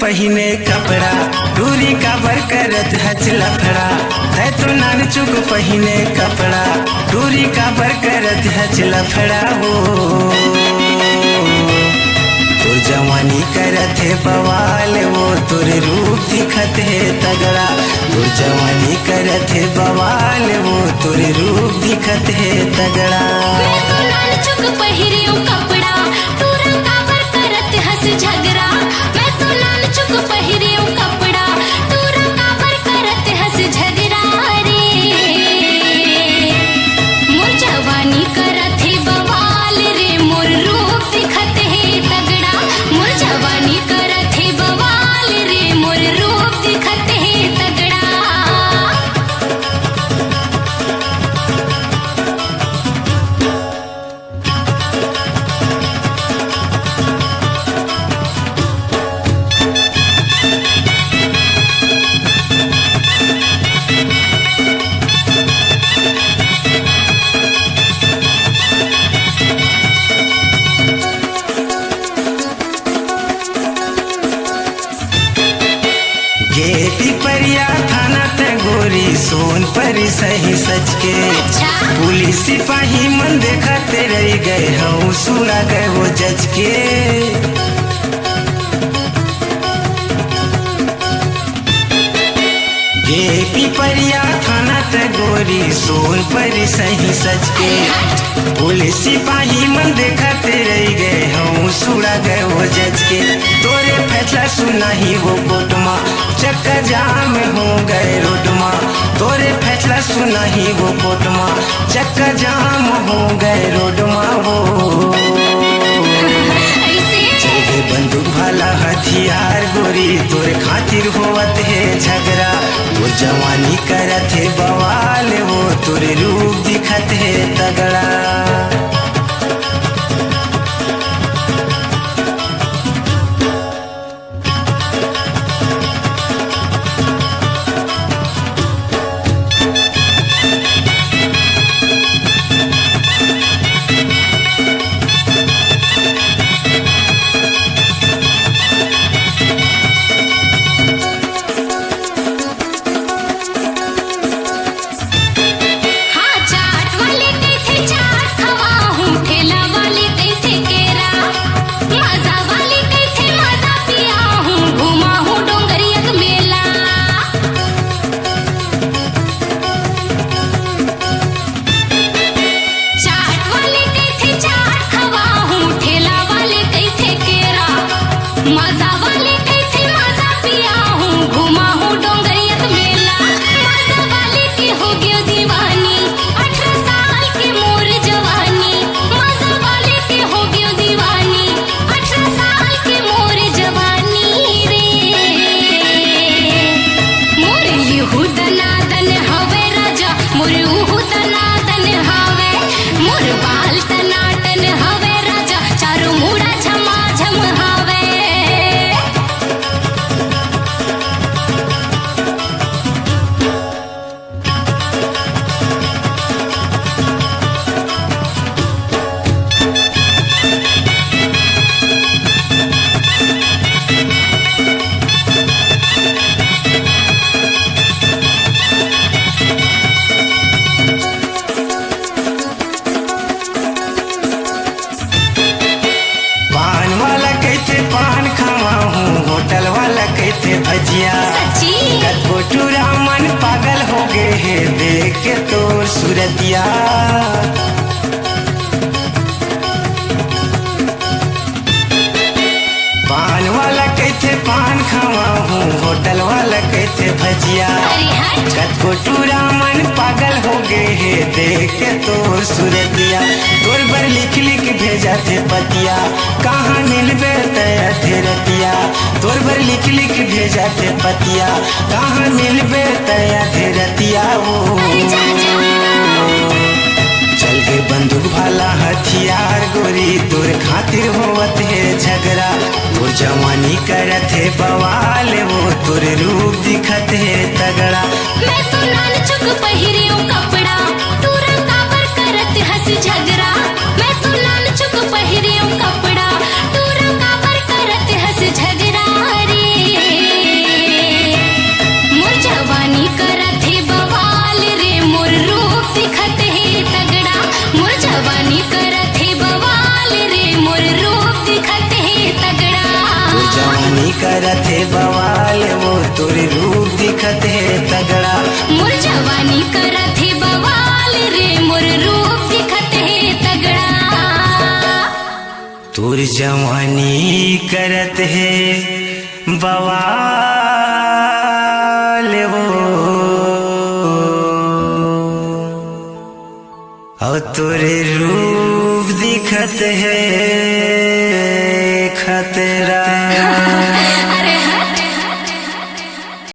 पहिने कपड़ा दूरी का बर करत हच लफड़ा है तो नान चुक पहिने कपड़ा दूरी का बर करत हच लफड़ा हो तुर जवानी करत है बवाल वो तुर रूप दिखत है तगड़ा तुर जवानी करत है बवाल वो तुर रूप दिखत है तगड़ा मैं तो नान चुक पहिरियो कपड़ा तूरा काबर करत हस झगड़ा मैं तो नान चुक पहिरियो कपड़ा तूरा काबर करत हस झगड़ा रे मोर जवानी करत है बवाल रे मोर रूप दिखत है तगड़ा मोर जवानी करत है बवाल रे मोर रूप दिखत है तगड़ा पिपरिया थाना तंगोरी सोन परी सही सच के अच्छा पुलिस सिपाही मन देखते रह गए हम सुना गए वो जज के गे पिपरिया थाना तंगोरी सोन परी सही सच के पुलिस सिपाही मन देखते रह गए हम सुना गए वो जज के तोरे फैसला सुना ही वो कोर्ट में चक्का जाम हो गए रोड में तोरे फैसला सुना ही वो कोर्ट में चक्का जाम हो गए रोड में हो चले बंदूक वाला हथियार गोरी तोरे खातिर होवत है झगड़ा वो जवानी करत है बवाल वो तोरे रूप दिखत है तगड़ा भजिया कटकोटूरा मन पागल हो गए है देख के तोर सूरतिया पान वाला कैसे पान खावा हूँ होटल वाला कैसे भजिया कटकोटूरा मन पागल हो गए है देख के तोर सूरतिया तोर बर लिख लिख भेजा थे पतिया कहाँ मिलबे थे रतिया तोर बर लिख लिख भेजा थे पतिया कहाँ मिलबे थे रतिया वो चल के बंदूक वाला हथियार गोरी तोर खातिर होवत है झगड़ा तोर जवानी करत है बवाल वो तोर रूप दिखत है तगड़ा मैं तो नान चुक पहिरियो कपड़ा तूरा काबर करत हस झगड़ा मैं तो नान चुक पहिरियो कपड़ा तूरा काबर करत हस झगड़ा रे करत है बवाल वो तोर रूप दिखत है तगड़ा। मोर जवानी करत है बवाल रे मोर रूप दिखत है तगड़ा। तोर जवानी करत है बवाल वो और तोरे रूप दिखत है खतरा।